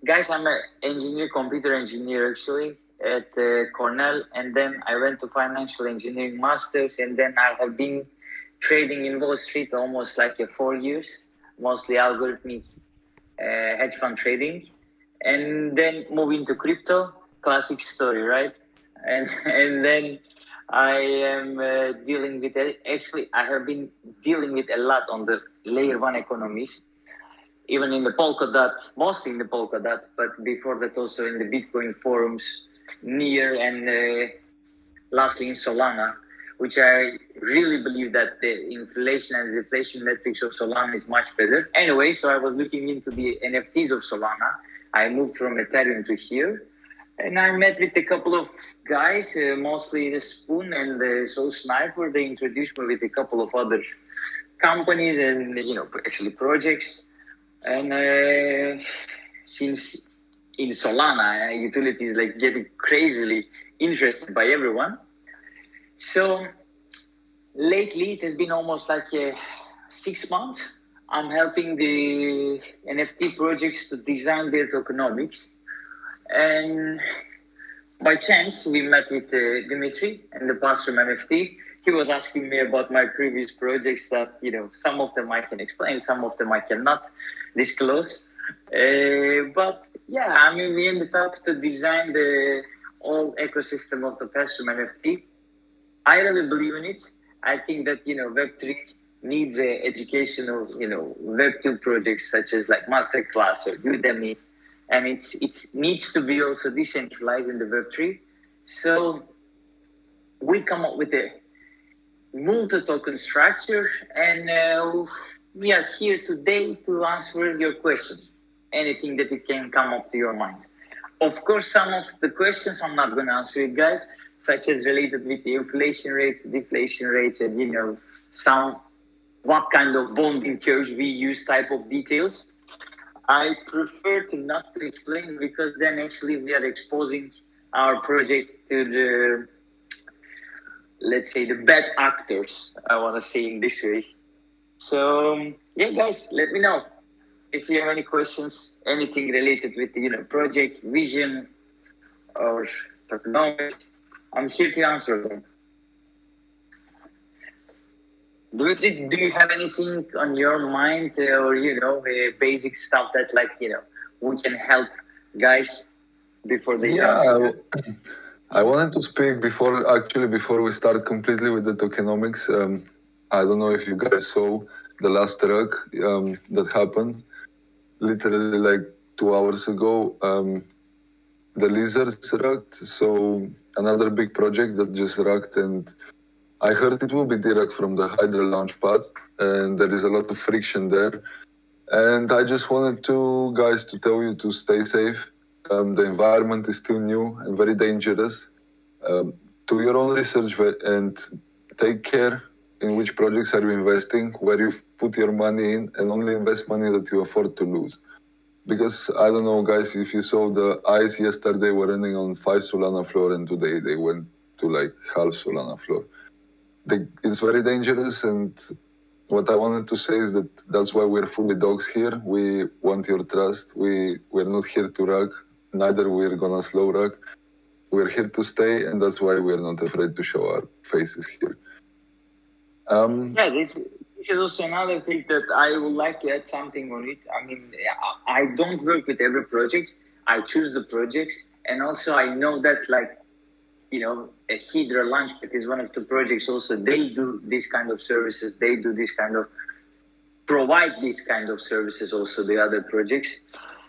guys, I'm an engineer, computer engineer actually at Cornell, and then I went to financial engineering masters, and then I have been trading in Wall Street almost like 4 years, mostly algorithmic hedge fund trading, and then moving to crypto. Classic story, right? And and then I am dealing with it. Actually, I have been dealing with a lot on the layer one economies, even in the Polkadot, mostly in the Polkadot, but before that also in the Bitcoin forums, near and lastly in Solana, which I really believe that the inflation and deflation metrics of Solana is much better. Anyway, so I was looking into the NFTs of Solana. I moved from Ethereum to here, and I met with a couple of guys, mostly the Spoon and the Soul Sniper. They introduced me with a couple of other companies and actually projects. And since in Solana, utilities like getting crazily interested by everyone. So lately, it has been almost like 6 months. I'm helping the NFT projects to design their tokenomics. And by chance, we met with Dimitri and the Passroom NFT. He was asking me about my previous projects that, some of them I can explain, some of them I cannot disclose. But yeah, I mean, we ended up to design the whole ecosystem of the Passroom NFT. I really believe in it. I think that, Web3 needs education of, Web2 projects such as like Masterclass or Udemy. And it needs to be also decentralized in the Web3. So we come up with a multi-token structure, and we are here today to answer your questions. Anything that it can come up to your mind. Of course, some of the questions I'm not going to answer it, guys, such as related with the inflation rates, deflation rates, and some what kind of bonding curves we use type of details. I prefer to not to explain, because then actually we are exposing our project to the, let's say, the bad actors. I want to say in this way. So yeah, guys, let me know if you have any questions, anything related with the project vision or tokenomics. I'm here to answer them. Dmitry, do you have anything on your mind, or basic stuff that we can help guys before they jump into? I wanted to speak before we start completely with the tokenomics. I don't know if you guys saw the last rug that happened literally like 2 hours ago. The lizards rugged, so another big project that just rugged, and I heard it will be direct from the Hydra launch pad, and there is a lot of friction there. And I just wanted to guys to tell you to stay safe. The environment is still new and very dangerous. Do your own research and take care in which projects are you investing, where you put your money in, and only invest money that you afford to lose. Because I don't know, guys, if you saw the ICE yesterday were running on 5 Solana floor, and today they went to like half Solana floor. It's very dangerous, and what I wanted to say is that that's why we're fully dogs here. We want your trust. We're not here to rug, neither we're gonna slow rug. We're here to stay, and that's why we're not afraid to show our faces here. Yeah, this is also another thing that I would like to add something on it. I mean, I don't work with every project. I choose the projects, and also I know that a Hydra Launchpad is one of the projects. Also, they do this kind of services. They do this kind of provide these kind of services. Also, the other projects.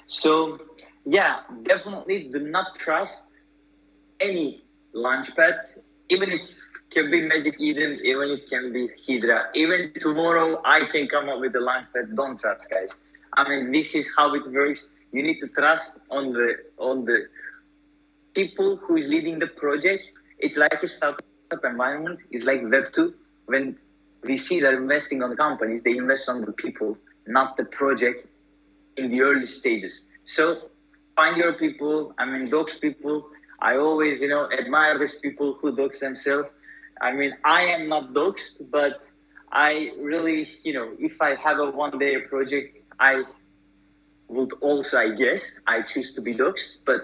So yeah, definitely do not trust any Launchpad, even if can be Magic Eden, even it can be Hydra. Even tomorrow, I can come up with a Launchpad. Don't trust, guys. I mean, this is how it works. You need to trust on the people who is leading the project. It's like a startup environment. It's like Web2. When VCs are investing on companies, they invest on the people, not the project in the early stages. So find your people. I mean, dox people. I always, admire these people who dox themselves. I mean, I am not doxed, but I really, if I have a one-day project, I would also, I guess, I choose to be doxed. But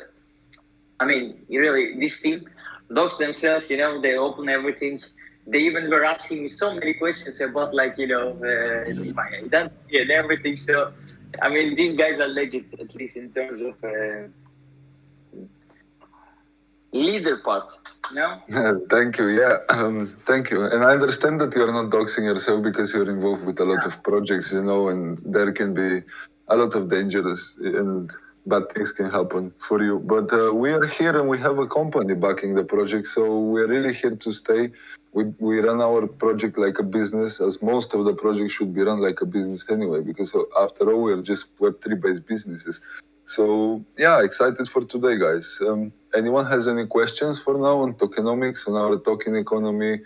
I mean, really, this team, dogs themselves, they open everything. They even were asking me so many questions about, like, my identity and everything. So, I mean, these guys are legit, at least in terms of leader part. No? Thank you. Yeah, thank you. And I understand that you're not doxing yourself because you're involved with a lot of projects, and there can be a lot of dangerous and bad things can happen for you. But we are here and we have a company backing the project, so we're really here to stay. We run our project like a business, as most of the projects should be run like a business anyway, because after all, we're just Web3 based businesses. So yeah, excited for today, guys. Anyone has any questions for now on tokenomics, on our token economy?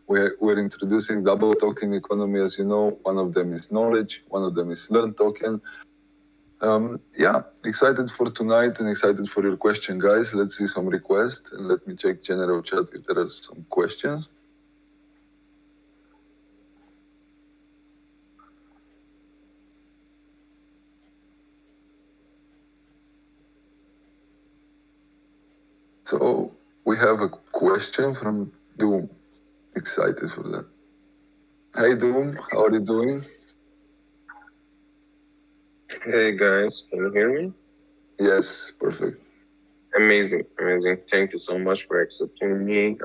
We're introducing double token economy, as you know. One of them is knowledge, one of them is learn token. Yeah, excited for tonight and excited for your question, guys. Let's see some requests and let me check general chat if there are some questions. So we have a question from Doom. Excited for that. Hey Doom, how are you doing? Hey guys, can you hear me? Yes, perfect. Amazing. Thank you so much for accepting me.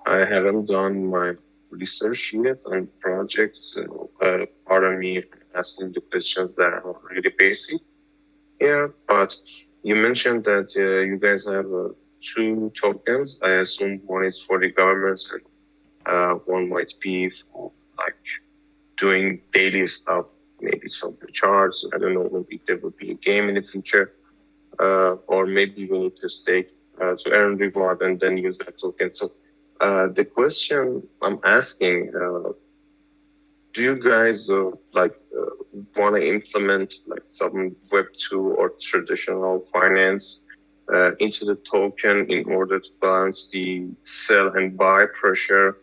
I haven't done my research yet on projects, so pardon me for asking the questions that are really basic. Yeah, but you mentioned that you guys have two tokens. I assume one is for the governments and one might be for like doing daily stuff, maybe some charts. I don't know, maybe there will be a game in the future. Or maybe we need to stake to earn reward and then use that token. So the question I'm asking, do you guys want to implement like some Web2 or traditional finance into the token in order to balance the sell and buy pressure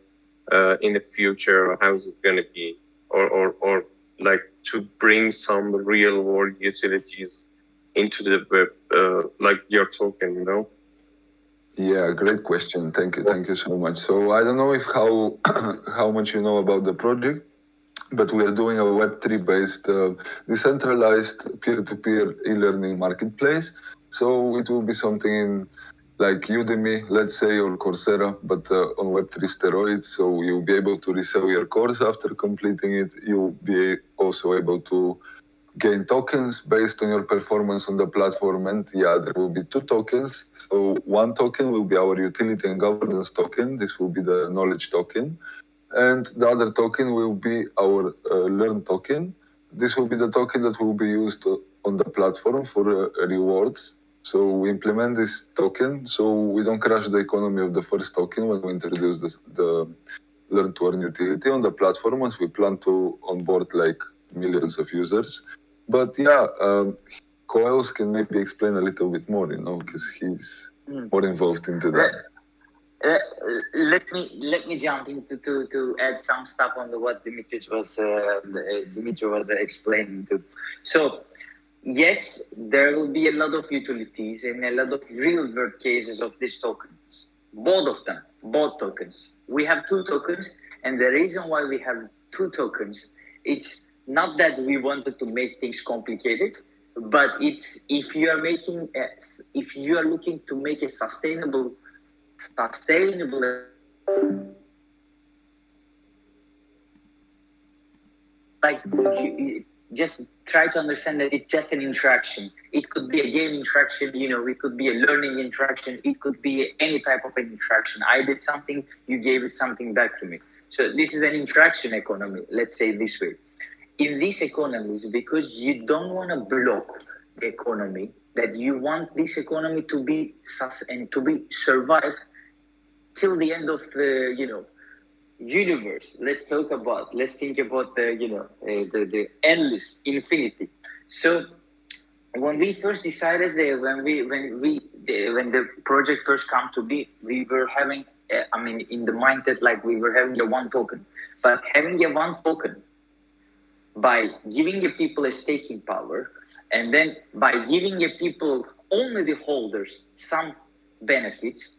in the future? How is it going to be? Or like to bring some real world utilities into the web, like your token, Yeah, great question. Thank you so much. So I don't know if how much you know about the project, but we are doing a Web3 based decentralized peer-to-peer e-learning marketplace. So it will be something in like Udemy, let's say, or Coursera, but on Web3 steroids. So you'll be able to resell your course after completing it. You'll be also able to gain tokens based on your performance on the platform. And yeah, there will be two tokens. So one token will be our utility and governance token. This will be the knowledge token. And the other token will be our learn token. This will be the token that will be used on the platform for rewards. So we implement this token so we don't crash the economy of the first token when we introduce the learn to earn utility on the platform, as we plan to onboard like millions of users. But yeah, Coels can maybe explain a little bit more, because he's more involved into that. Let me jump into to add some stuff on what Dimitri was explaining to. So yes, there will be a lot of utilities and a lot of real world cases of these tokens. Both tokens. We have two tokens, and the reason why we have two tokens, it's not that we wanted to make things complicated, but it's if you are looking to make a sustainable like just try to understand that it's just an interaction. It could be a game interaction, it could be a learning interaction, it could be any type of an interaction. I did something, you gave it something back to me. So this is an interaction economy, let's say this way. In these economies, because you don't want to block the economy, that you want this economy to be and to be survived till the end of the universe. Let's think about the endless infinity. So when we first decided when the project first came to be, we were having in the mindset like we were having a one token, but having a one token by giving the people a staking power And then by giving a people, only the holders, some benefits,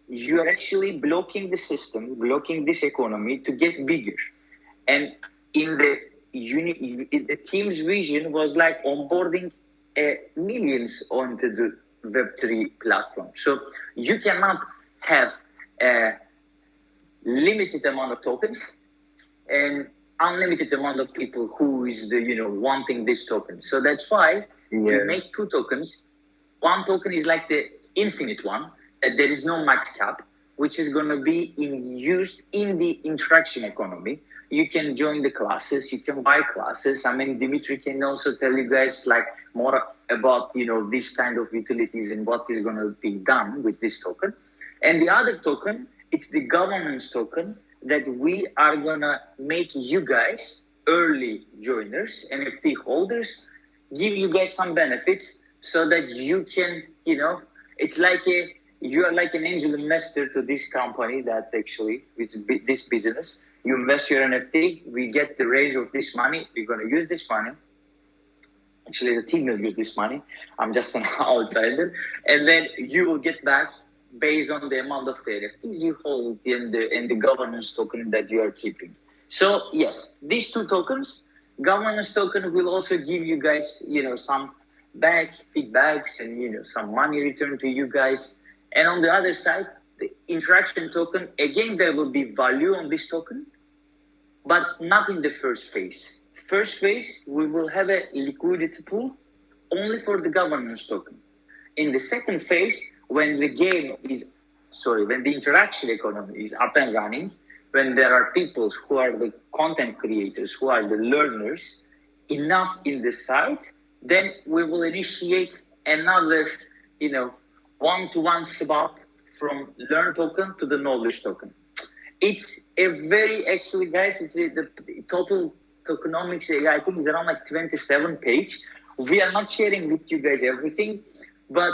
you are actually blocking the system, blocking this economy to get bigger. And in the team's vision was like onboarding millions onto the Web3 platform. So you cannot have a limited amount of tokens and unlimited amount of people who is wanting this token. So that's why we make two tokens. One token is like the infinite one, that there is no max cap, which is going to be used in the interaction economy. You can join the classes, you can buy classes. I mean, Dimitri can also tell you guys like more about this kind of utilities and what is going to be done with this token. And the other token, it's the governance token that we are going to make you guys early joiners, NFT holders, give you guys some benefits so that you can, it's like you are like an angel investor to this company that actually is this business. You invest your NFT, we get the raise of this money, we're going to use this money. Actually, the team will use this money. I'm just an outsider. And then you will get back based on the amount of the NFTs you hold and the governance token that you are keeping. So yes, these two tokens, governance token will also give you guys, some back feedbacks and, some money return to you guys. And on the other side, the interaction token, again, there will be value on this token, but not in the first phase. First phase, we will have a liquidity pool only for the governance token. In the second phase, when the interaction economy is up and running, when there are people who are the content creators, who are the learners, enough in the site, then we will initiate another, one-to-one swap from learn token to the knowledge token. It's a very, actually, guys, the total tokenomics, I think is around like 27 page. We are not sharing with you guys everything, but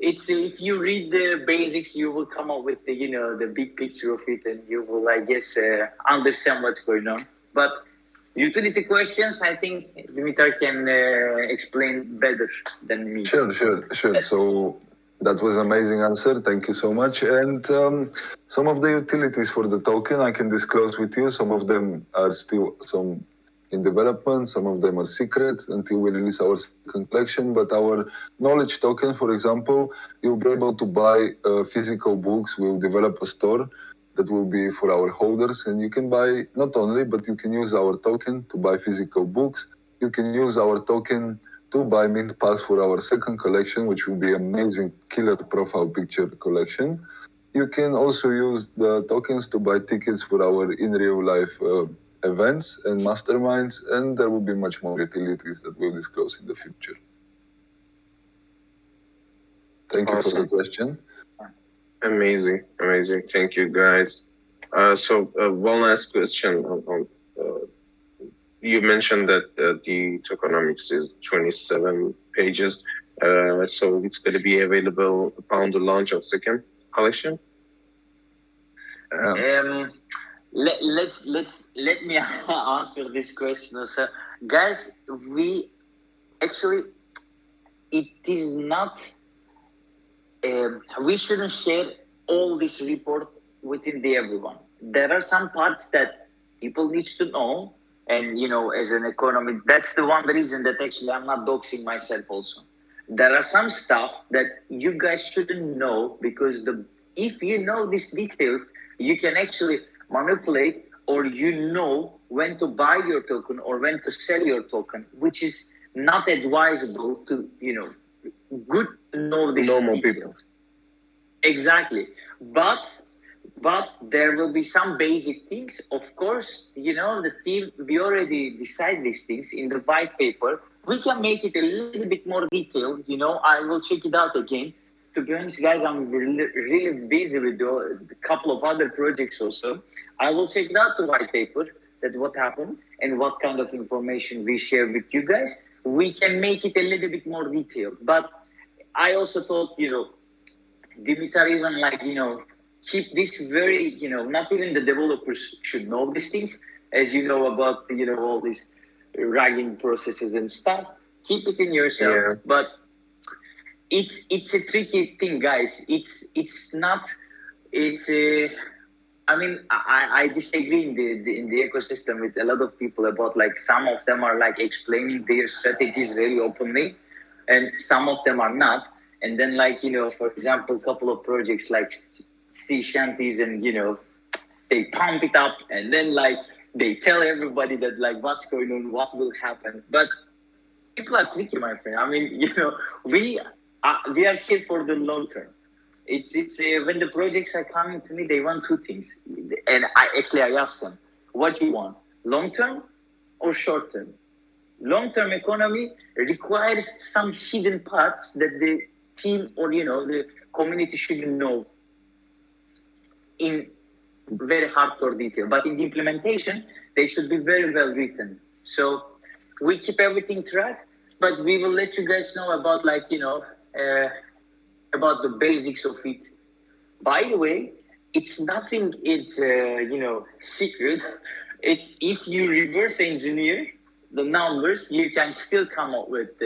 it's if you read the basics, you will come up with the big picture of it, and you will, I guess, understand what's going on. But utility questions, I think Dimitar can explain better than me. Sure. So that was amazing answer. Thank you so much. And some of the utilities for the token I can disclose with you. Some of them are still in development. Some of them are secret until we release our second collection. But our knowledge token, for example, you'll be able to buy physical books. We'll develop a store that will be for our holders. And you can buy not only, but you can use our token to buy physical books. You can use our token to buy Mint Pass for our second collection, which will be amazing killer profile picture collection. You can also use the tokens to buy tickets for our in real life events and masterminds, and there will be much more utilities that we'll disclose in the future. Thank you for the question. Amazing. Thank you, guys. So one last question on you mentioned that the tokenomics is 27 pages, so it's going to be available upon the launch of second collection. Let me answer this question. So, guys, we actually, it is not. We shouldn't share all this report within everyone. There are some parts that people need to know. And, as an economy, that's the one reason that actually I'm not doxing myself also. There are some stuff that you guys shouldn't know, because if you know these details, you can actually manipulate, or when to buy your token or when to sell your token, which is not advisable to, good to know these normal details. People. Exactly. But there will be some basic things. Of course, the team, we already decide these things in the white paper. We can make it a little bit more detailed. I will check it out again. To be honest, guys, I'm really busy with a couple of other projects also. I will check it out, the white paper, that what happened and what kind of information we share with you guys. We can make it a little bit more detailed. But I also thought, Dimitar, even keep this very, not even the developers should know these things, as you know about, all these ragging processes and stuff. Keep it in yourself. Yeah. But it's a tricky thing, guys. It's not. It's a. I mean, I disagree in the ecosystem with a lot of people about like some of them are like explaining their strategies very openly, and some of them are not. And then like for example, a couple of projects like sea shanties, and they pump it up, and then like they tell everybody that like what's going on, what will happen. But people are tricky, my friend. I mean, we are here for the long term. It's when the projects are coming to me, they want two things, and I ask them, what do you want, long term or short term? Long term economy requires some hidden parts that the team or the community shouldn't know in very hardcore detail, but in the implementation they should be very well written. So we keep everything track, but we will let you guys know about like about the basics of it. By the way, it's nothing. It's secret. It's if you reverse engineer the numbers, you can still come up with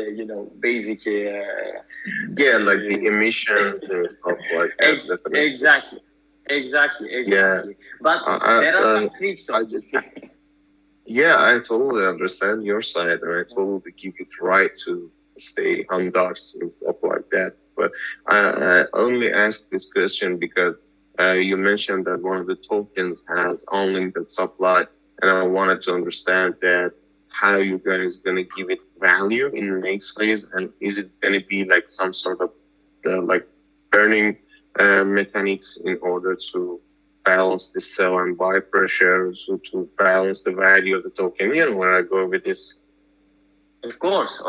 basic. Like the emissions and stuff like that. Exactly. Yeah. But there are some tricks on this. Yeah, I totally understand your side, and I totally give it right to stay on darts and stuff like that. But I only asked this question because you mentioned that one of the tokens has unlimited supply, and I wanted to understand that how you guys gonna give it value in the next phase, and is it gonna be like some sort of like burning mechanics in order to balance the sell and buy pressure, to balance the value of the token? Where I go with this. Of course.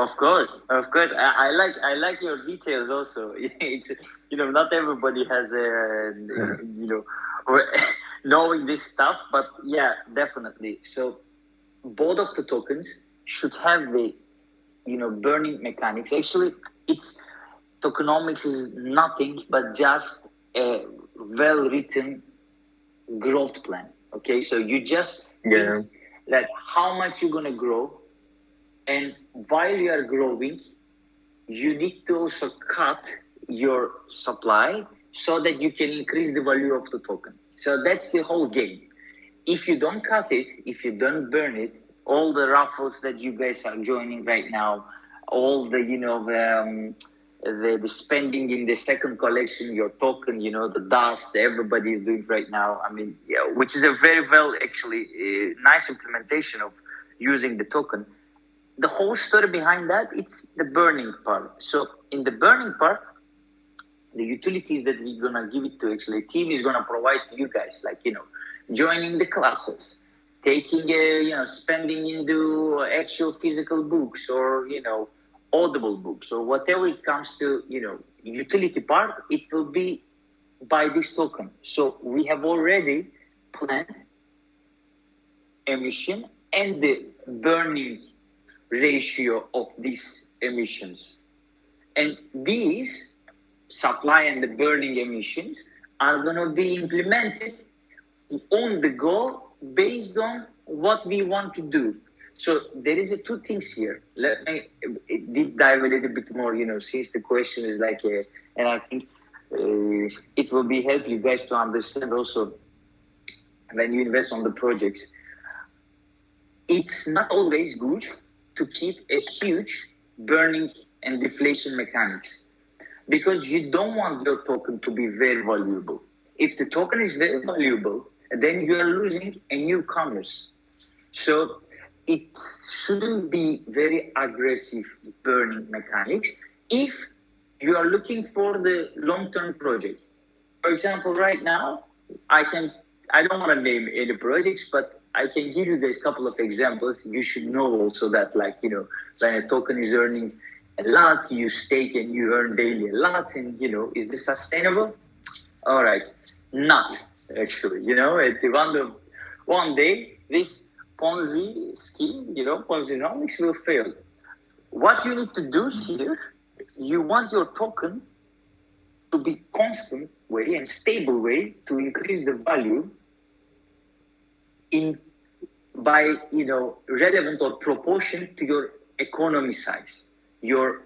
I like your details also. It's not everybody has knowing this stuff, but yeah, definitely. So both of the tokens should have the burning mechanics. Actually, it's tokenomics is nothing but just a well written growth plan. Okay, so you just think that how much you're gonna grow, and while you are growing, you need to also cut your supply so that you can increase the value of the token. So that's the whole game. If you don't cut it, if you don't burn it, all the raffles that you guys are joining right now, all the the spending in the second collection, your token, the dust everybody is doing right now. I mean, which is a very well actually nice implementation of using the token. The whole story behind that, it's the burning part. So in the burning part, the utilities that we're gonna give it to, actually team is gonna provide to you guys, like joining the classes, taking spending into actual physical books, or audible books, or whatever it comes to utility part, it will be by this token. So we have already planned emission and the burning ratio of these emissions, and these supply and the burning emissions are going to be implemented on the go based on what we want to do. So there is two things here. Let me deep dive a little bit more, since the question is like and I think it will be help you guys to understand also when you invest on the projects. It's not always good to keep a huge burning and deflation mechanics, because you don't want your token to be very valuable. If the token is very valuable, then you are losing a newcomers. So it shouldn't be very aggressive burning mechanics if you are looking for the long-term project. For example, right now, I don't want to name any projects, but I can give you guys a couple of examples. You should know also that, like, when a token is earning a lot, you stake and you earn daily a lot, and is this sustainable? All right, not actually. At the one day this Ponzi scheme, Ponzinomics will fail. What you need to do here, you want your token to be constant way and stable way to increase the value by relevant or proportion to your economy size. your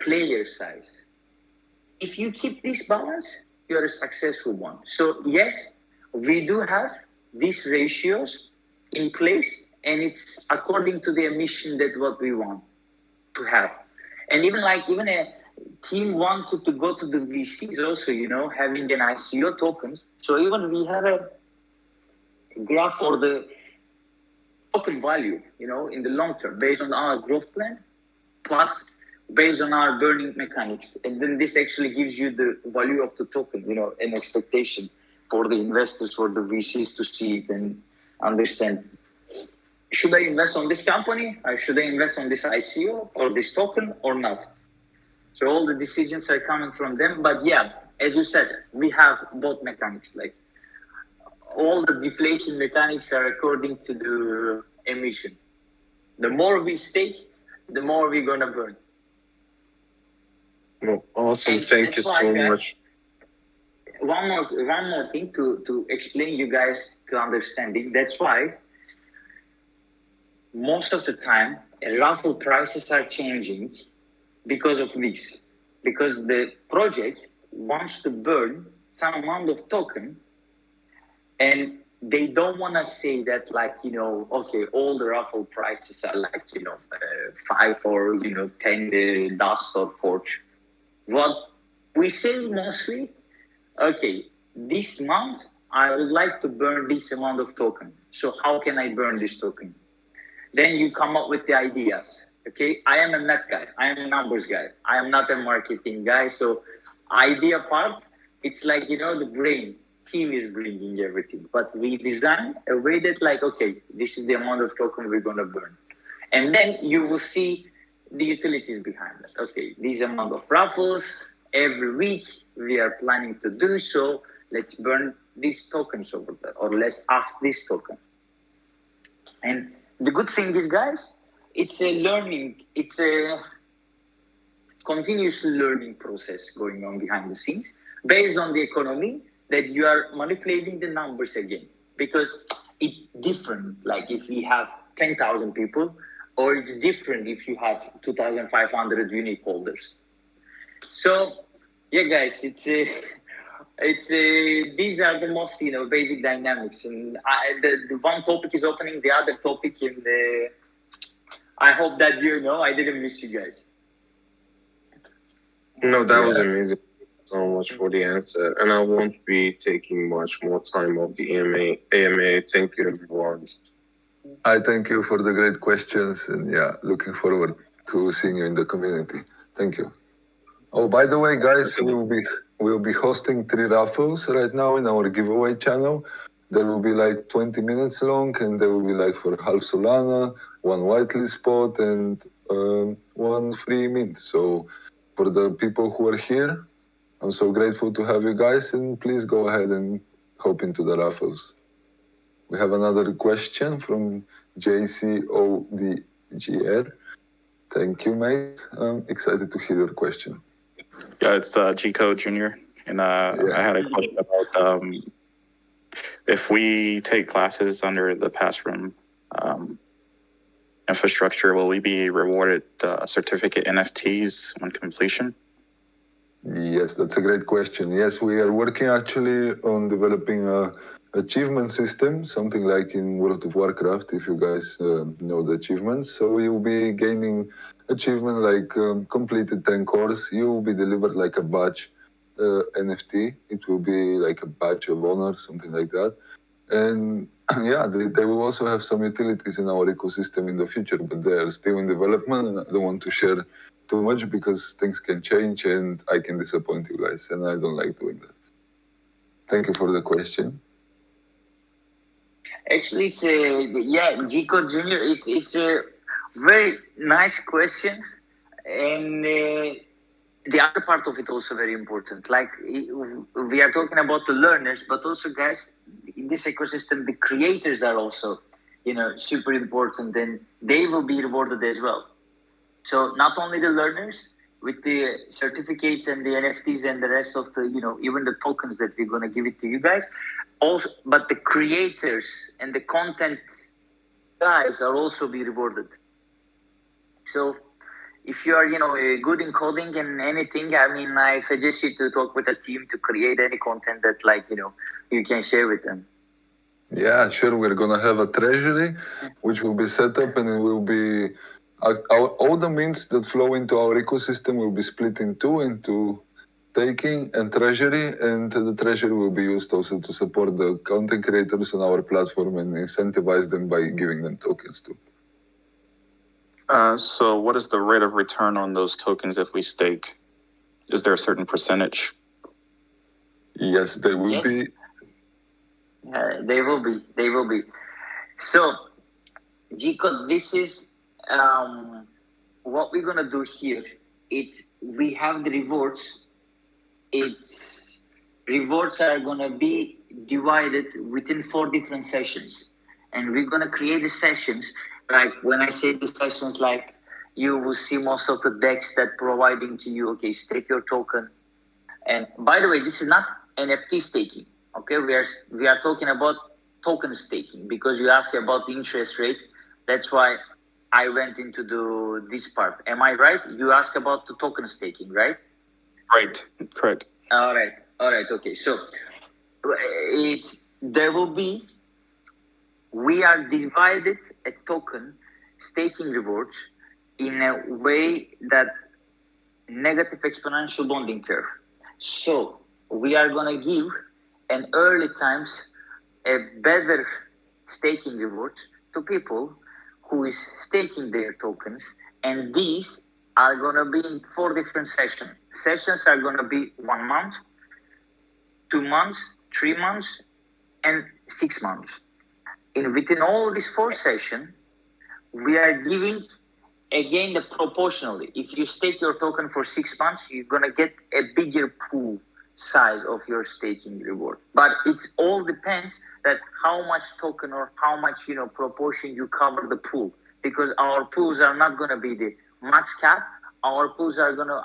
player size. If you keep this balance, you're a successful one. So yes, we do have these ratios in place, and it's according to the emission that what we want to have. And even a team wanted to go to the VCs also, having an ICO tokens. So even we have a graph for the token value, in the long term, based on our growth plan, plus based on our burning mechanics. And then this actually gives you the value of the token, an expectation for the investors, for the VCs to see it and understand. Should I invest on this company? Or should I invest on this ICO or this token or not? So all the decisions are coming from them. But yeah, as you said, we have both mechanics. Like all the deflation mechanics are according to the emission. The more we stake, the more we're gonna burn. Well, awesome. Thank you so much. One more thing to explain you guys to understanding. That's why most of the time raffle prices are changing because of this. Because the project wants to burn some amount of token, and they don't want to say that okay, all the raffle prices are 5 or 10 dust or forge. What we say mostly, okay, this month I would like to burn this amount of token. So how can I burn this token? Then you come up with the ideas. Okay, I am a math guy. I am a numbers guy. I am not a marketing guy. So idea part, it's the brain team is bringing everything. But we design a way that okay, this is the amount of token we're going to burn. And then you will see the utilities behind it. Okay, this amount of raffles every week we are planning to do, so let's burn these tokens over there, or let's ask this token. And the good thing is, guys, it's a continuous learning process going on behind the scenes based on the economy that you are manipulating the numbers again, because it's different. Like if we have 10,000 people, or it's different if you have 2,500 unique holders. So yeah, guys, these are the most basic dynamics, and the one topic is opening the other topic, and I hope that I didn't miss you guys. No, that was amazing. So much for the answer, and I won't be taking much more time of the AMA. Thank you, everyone. I thank you for the great questions, and looking forward to seeing you in the community. Thank you. Oh, by the way, guys, we'll be hosting 3 raffles right now in our giveaway channel. There will be 20 minutes long, and there will be for half Solana, 1 whitelist spot, and 1 free mint. So for the people who are here, I'm so grateful to have you guys, and please go ahead and hop into the raffles. We have another question from JCODGR. Thank you, mate. I'm excited to hear your question. Yeah, it's G-Code Jr. And I had a question about if we take classes under the Passroom infrastructure, will we be rewarded certificate NFTs on completion? Yes, that's a great question. Yes, we are working actually on developing a achievement system, something like in World of Warcraft, if you guys know the achievements. So you'll be gaining achievement completed 10 cores. You will be delivered a badge NFT. It will be a badge of honor, something like that. And they will also have some utilities in our ecosystem in the future, but they are still in development, and I don't want to share too much because things can change and I can disappoint you guys, and I don't like doing that. Thank you for the question. Actually, it's G-Code Jr., it's a very nice question, and the other part of it also very important. We are talking about the learners, but also, guys, in this ecosystem, the creators are also, super important, and they will be rewarded as well. So not only the learners with the certificates and the NFTs and the rest of the, even the tokens that we're going to give it to you guys, also, but the creators and the content guys are also be rewarded. So if you are, good in coding and anything, I mean, I suggest you to talk with a team to create any content that, you can share with them. Yeah, sure. We're gonna have a treasury, which will be set up, and it will be all the means that flow into our ecosystem will be split in two, into staking and treasury, and the treasury will be used also to support the content creators on our platform and incentivize them by giving them tokens too. So what is the rate of return on those tokens if we stake? Is there a certain percentage? Yes, they will be. They will be. They will be. So, Gico, this is what we're gonna do here. We have the rewards. Rewards are gonna be divided within 4 different sessions, and we're gonna create the sessions. Like when I say the sessions, like you will see most of the decks that providing to you. Okay, stake your token. And by the way, this is not NFT staking. Okay, we are talking about token staking because you asked about the interest rate. That's why I went into this part. Am I right? You asked about the token staking, right? Right. Correct. All right. Okay. So we are divided a token staking rewards in a way that negative exponential bonding curve. So we are gonna give in early times a better staking reward to people who is staking their tokens, and these are gonna be in 4 different sessions. Sessions are gonna be 1 month, 2 months, 3 months, and 6 months. And within all these 4 sessions, we are giving again the proportionally. If you stake your token for 6 months, you're gonna get a bigger pool size of your staking reward. But it all depends that how much token or how much proportion you cover the pool, because our pools are not gonna be the max cap. Our pools are gonna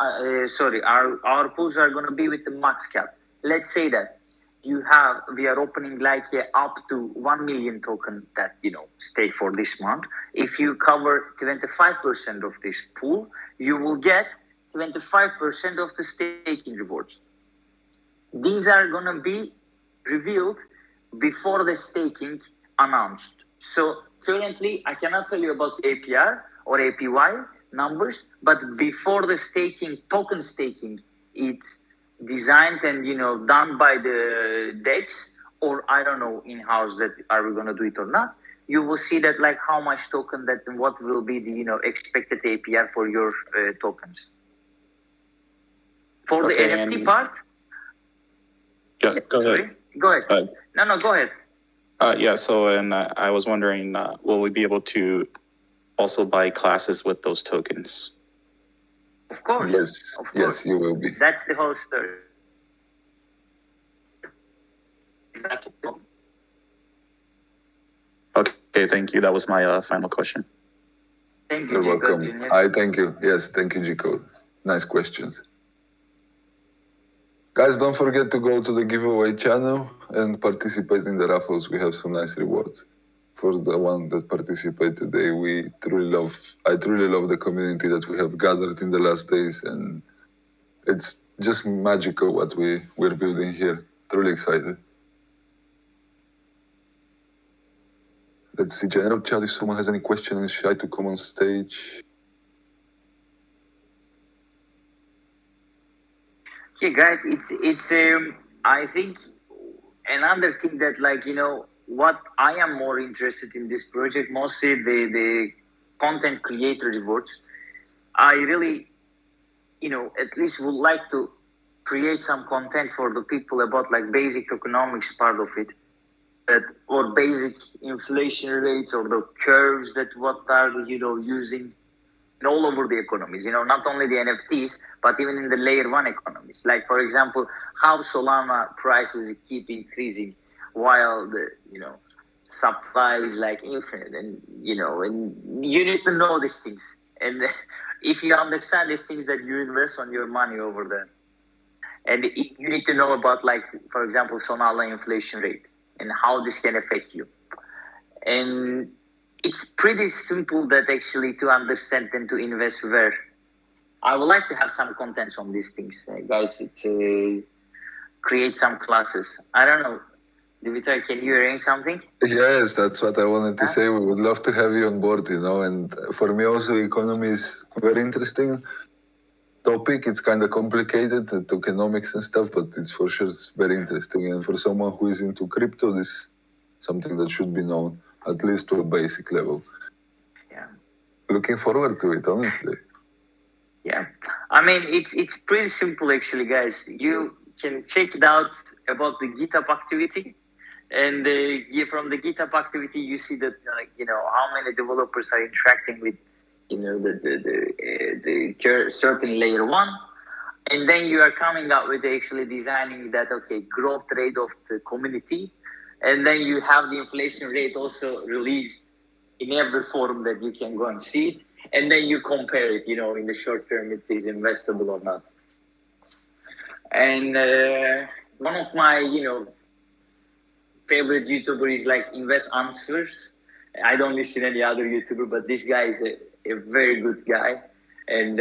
our pools are gonna be with the max cap. Let's say that we are opening up to 1 million token that stake for this month. If you cover 25% of this pool, you will get 25% of the staking rewards. These are gonna be revealed before the staking announced. So currently, I cannot tell you about APR or APY numbers, but before the token staking, it's designed and done by the DEX, or I don't know in-house that are we gonna do it or not. You will see that how much token that and what will be the expected APR for your tokens. For the NFT part. Yeah, go ahead. Go ahead. No, go ahead. So I was wondering, will we be able to also buy classes with those tokens? Of course. Yes, of course. Yes, you will be. That's the whole story. Okay, thank you. That was my final question. Thank you, You're welcome. Junior. Thank you. Yes, thank you, G-Code. Nice questions. Guys, don't forget to go to the giveaway channel and participate in the raffles. We have some nice rewards for the one that participate today. I truly love the community that we have gathered in the last days, and it's just magical what we're building here. Truly excited. Let's see, general chat, if someone has any questions and shy to come on stage. Okay, guys, it's I think another thing that what I am more interested in this project, mostly the content creator rewards. I really at least would like to create some content for the people about basic tokenomics part of it, or basic inflation rates or the curves that what are using all over the economies, not only the NFTs, but even in the layer 1 economies. Like, for example, how Solana prices keep increasing while the, supply is infinite. And, and you need to know these things. And if you understand these things, that you invest on your money over there. And you need to know about, for example, Solana inflation rate and how this can affect you. And it's pretty simple that actually to understand and to invest where. I would like to have some content on these things, guys. It's create some classes. I don't know, Dimitar, can you arrange something? Yes, that's what I wanted to say. We would love to have you on board, and for me also economy is very interesting topic. It's kind of complicated, tokenomics and stuff, but it's for sure it's very interesting. And for someone who is into crypto, this is something that should be known, at least to a basic level. Yeah. Looking forward to it, honestly. Yeah. I mean, it's pretty simple, actually, guys. You can check it out about the GitHub activity. And from the GitHub activity, you see that, how many developers are interacting with, the certain layer one. And then you are coming up with actually designing that, growth rate of the community. And then you have the inflation rate also released in every forum that you can go and see it. And then you compare it, in the short term, it is investable or not. And one of my, favorite YouTuber is like Invest Answers. I don't listen to any other YouTuber, but this guy is a very good guy. And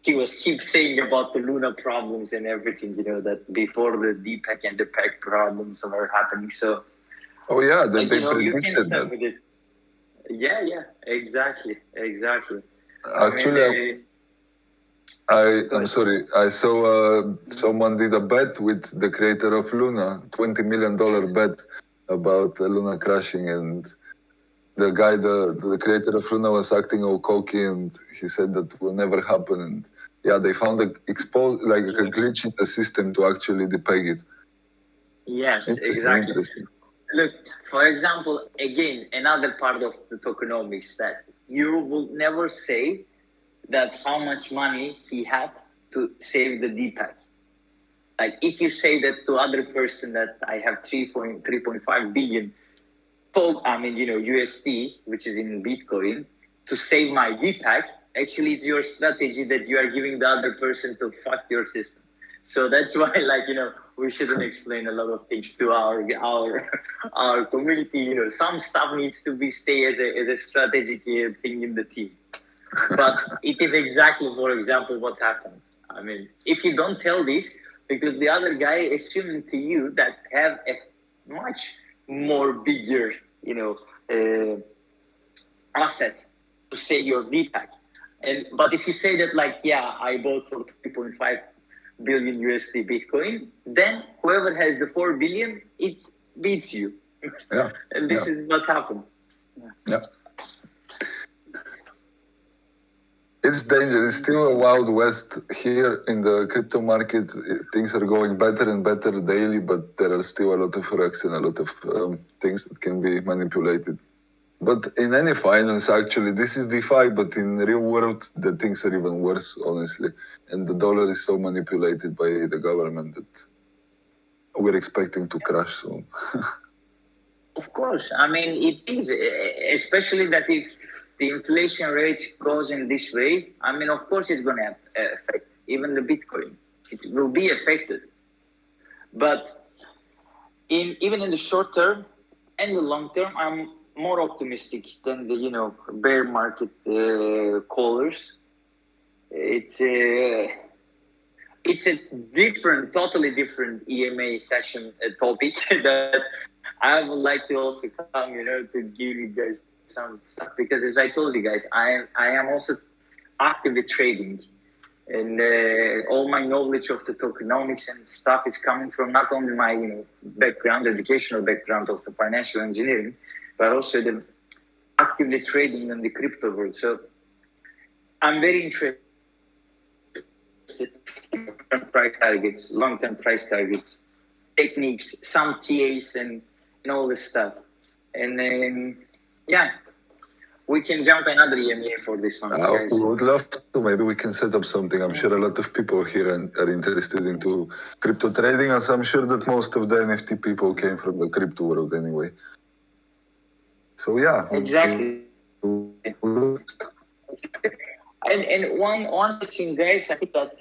he keep saying about the Luna problems and everything, that before the DPEC and the PEC problems are happening. So, oh yeah, they you can predicted start that. with it. Yeah, exactly. Actually, I'm sorry. I saw someone did a bet with the creator of Luna, $20 million bet about Luna crashing, and the guy, the creator of Luna, was acting all cocky, and he said that will never happen. And yeah, they found a glitch in the system to actually depeg it. Yes, exactly. Look, for example, again, another part of the tokenomics that you will never say that how much money he had to save the DPEC. Like if you say that to other person that I have 3.5 billion, USD, which is in Bitcoin, to save my DPEC, actually it's your strategy that you are giving the other person to fuck your system. So that's why, we shouldn't explain a lot of things to our community. Some stuff needs to stay as a strategic thing in the team. But it is exactly, for example, what happens. I mean, if you don't tell this, because the other guy assuming to you that have a much more bigger, asset to save your DPEC. But if you say that, I bought for 3.5 billion USD Bitcoin, then whoever has the 4 billion, it beats you. Yeah. And this is what happened. Yeah. It's dangerous. It's still a wild west here in the crypto market. Things are going better and better daily, but there are still a lot of risks and a lot of things that can be manipulated. But in any finance, actually, this is DeFi, but in the real world, the things are even worse, honestly. And the dollar is so manipulated by the government that we're expecting to crash soon. Of course. I mean, it is, especially that if the inflation rate goes in this way, I mean, of course it's going to affect even the Bitcoin. It will be affected. But even in the short term and the long term, I'm more optimistic than the, bear market callers. It's a totally different EMA session topic that I would like to also come, to give you guys some stuff, because as I told you guys, I am also actively trading, and all my knowledge of the tokenomics and stuff is coming from not only my educational background of the financial engineering, but also the actively trading in the crypto world. So I'm very interested in price targets, long-term price targets, techniques, some TAs, and all this stuff. And then, we can jump another EMA for this one. We would love to. Maybe we can set up something. I'm sure a lot of people here are interested into crypto trading, as I'm sure that most of the NFT people came from the crypto world anyway. So yeah. Exactly. And one thing, guys, I think that,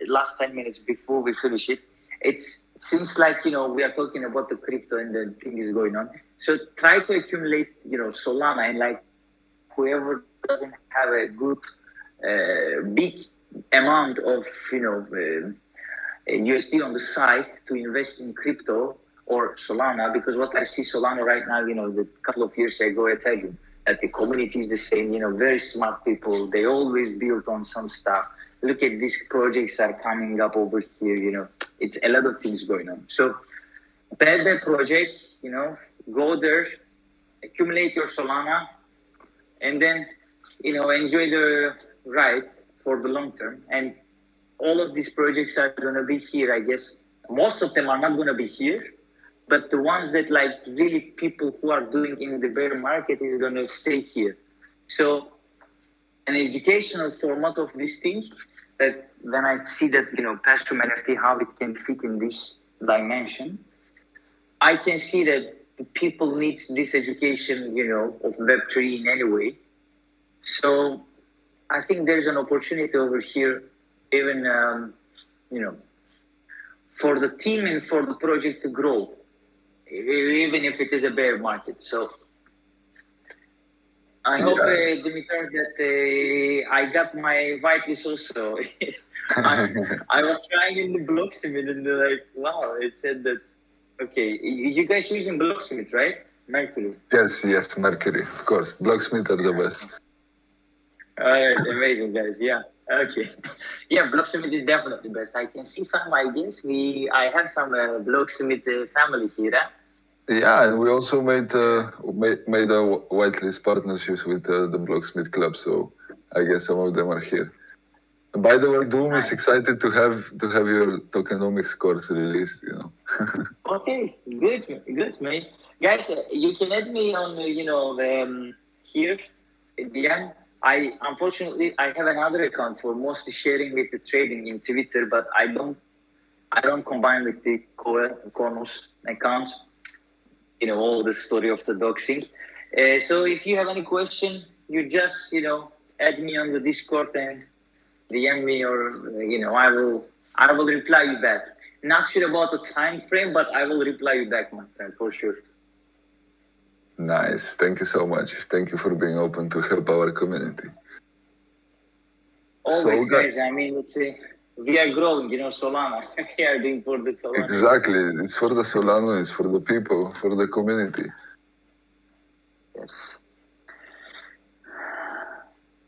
last 10 minutes before we finish it, it's seems like, we are talking about the crypto and the thing is going on. So try to accumulate, Solana, and whoever doesn't have a good big amount of USD on the side to invest in crypto or Solana, because what I see Solana right now, the couple of years ago, I tell you that the community is the same, very smart people. They always build on some stuff. Look at these projects are coming up over here, it's a lot of things going on. So build that project, go there, accumulate your Solana, and then, enjoy the ride for the long term. And all of these projects are going to be here, I guess. Most of them are not going to be here, but the ones that like really people who are doing in the bear market is going to stay here. So an educational format of this thing, that when I see that, Passroom NFT, how it can fit in this dimension, I can see that people need this education, of Web3 in any way. So I think there's an opportunity over here, even, for the team and for the project to grow, even if it is a bear market. So I hope, Dimitar, that I got my whitelist also. I was trying in the Blocksmith and they're like, wow, it said that, okay, you guys using Blocksmith, right? Mercury. Yes, Mercury, of course. Blocksmith are the best. All right, amazing, guys. Yeah, okay. Yeah, Blocksmith is definitely best. I can see some ideas. I have some Blocksmith family here. Yeah, and we also made a whitelist partnerships with the Blocksmith Club, so I guess some of them are here. And by the way, Doom is excited to have your tokenomics course released. Okay, good, mate. Guys, you can add me on here at the end. Unfortunately I have another account for mostly sharing with the trading in Twitter, but I don't combine with the Cornos account. All the story of the doxing. So if you have any question, you just add me on the Discord and DM me, or I will reply you back. Not sure about the time frame, but I will reply you back, my friend, for sure. Nice. Thank you so much. Thank you for being open to help our community. Always, guys. I mean, we are growing, Solana. We are doing for the Solana. Exactly. It's for the Solana, it's for the people, for the community. Yes.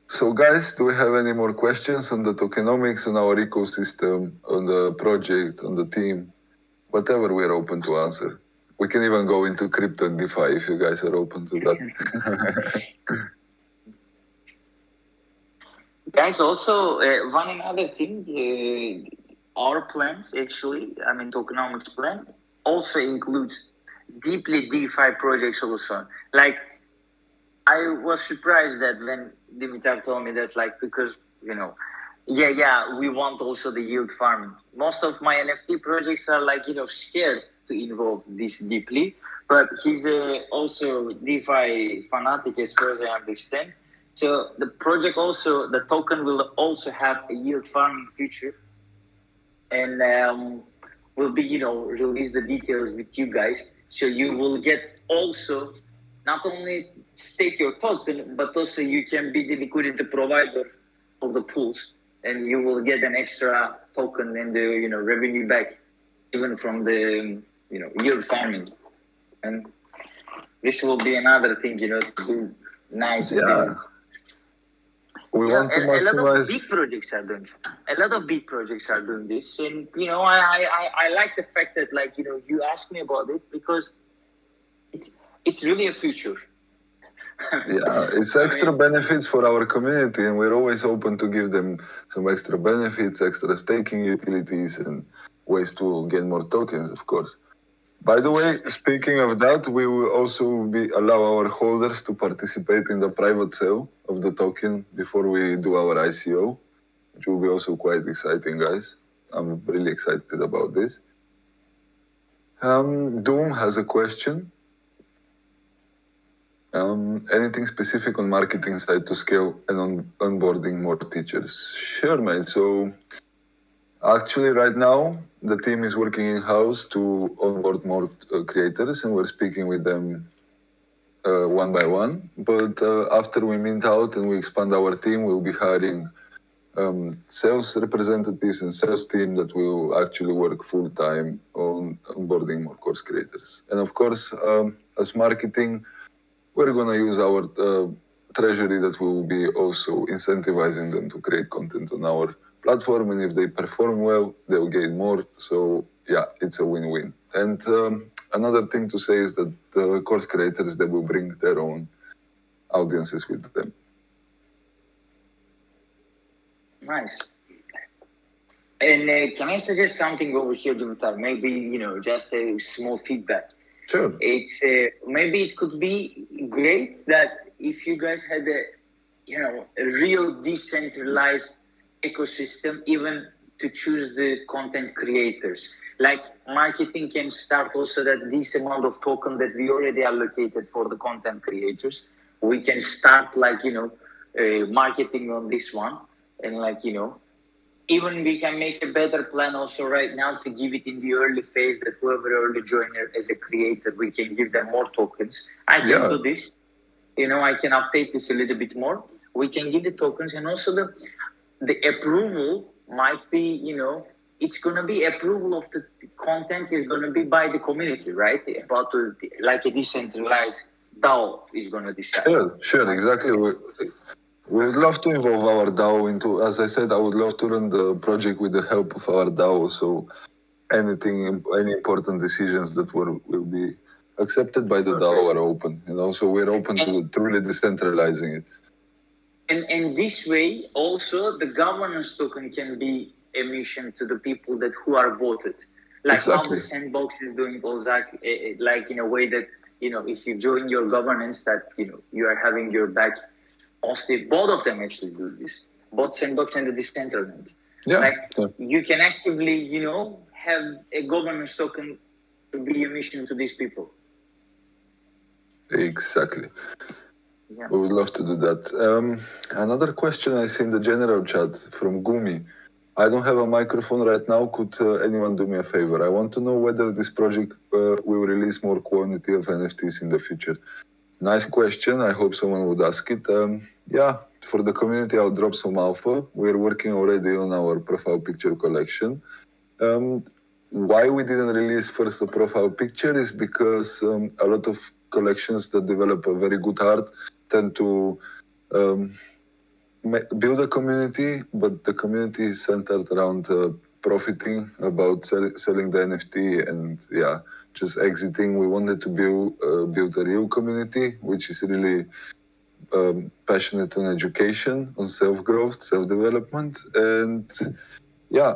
So, guys, do we have any more questions on the tokenomics, on our ecosystem, on the project, on the team? Whatever, we're open to answer. We can even go into crypto and DeFi if you guys are open to that. Guys, also, one another thing, our plans, actually, Tokenomics plan, also includes deeply DeFi projects also. Like, I was surprised that when Dimitar told me that, like, because, we want also the yield farming. Most of my NFT projects are like, scared to involve this deeply, but he's also DeFi fanatic as far as I understand. So the project also, the token will also have a yield farming feature, and will be, release the details with you guys. So you will get also not only stake your token, but also you can be the liquidity provider of the pools, and you will get an extra token and the revenue back, even from the yield farming. And this will be another thing, to do nice. Yeah. We want to maximize. A lot of big projects are doing. A lot of big projects are doing this, and I like the fact that you asked me about it, because it's really a future. Yeah, it's extra benefits for our community, and we're always open to give them some extra benefits, extra staking utilities, and ways to get more tokens, of course. By the way, speaking of that, we will also allow our holders to participate in the private sale of the token before we do our ICO, which will be also quite exciting, guys. I'm really excited about this. Doom has a question. Anything specific on marketing side to scale and on onboarding more teachers? Sure, mate. So actually right now, the team is working in-house to onboard more creators, and we're speaking with them one by one. But after we mint out and we expand our team, we'll be hiring sales representatives and sales team that will actually work full time on onboarding more course creators. And of course, as marketing, we're going to use our treasury that will be also incentivizing them to create content on our platform. And if they perform well, they'll gain more. So yeah, it's a win-win. And another thing to say is that the course creators, they will bring their own audiences with them. Nice. And can I suggest something over here, Dimitar? Maybe, just a small feedback. Sure. It's maybe it could be great that if you guys had a real decentralized ecosystem, even to choose the content creators. Like marketing can start also that this amount of token that we already allocated for the content creators, we can start marketing on this one, and even we can make a better plan also right now to give it in the early phase that whoever early joiner as a creator, we can give them more tokens. I can do this. I can update this a little bit more. We can give the tokens, and also the approval might be, it's going to be approval of the content is going to be by the community, right? About like a decentralized DAO is going to decide. Sure, exactly. We would love to involve our DAO into, as I said, I would love to run the project with the help of our DAO. So any important decisions that will be accepted by the DAO are open. So we're open to truly decentralizing it. And this way, also, the governance token can be emission to the people who are voted. Like how the sandbox is doing, like in a way that, if you join your governance, that, you are having your back. Mostly, both of them actually do this, both sandbox and the decentralized. You can actively, have a governance token to be emission to these people. Exactly. Yeah. We would love to do that. Another question I see in the general chat from Gumi. I don't have a microphone right now. Could anyone do me a favor? I want to know whether this project will release more quantity of NFTs in the future. Nice question. I hope someone would ask it. For the community, I'll drop some alpha. We're working already on our profile picture collection. Why we didn't release first the profile picture is because a lot of collections that develop a very good art tend to build a community, but the community is centered around profiting about selling the NFT and just exiting. We wanted to build a real community, which is really passionate on education, on self-growth, self-development. And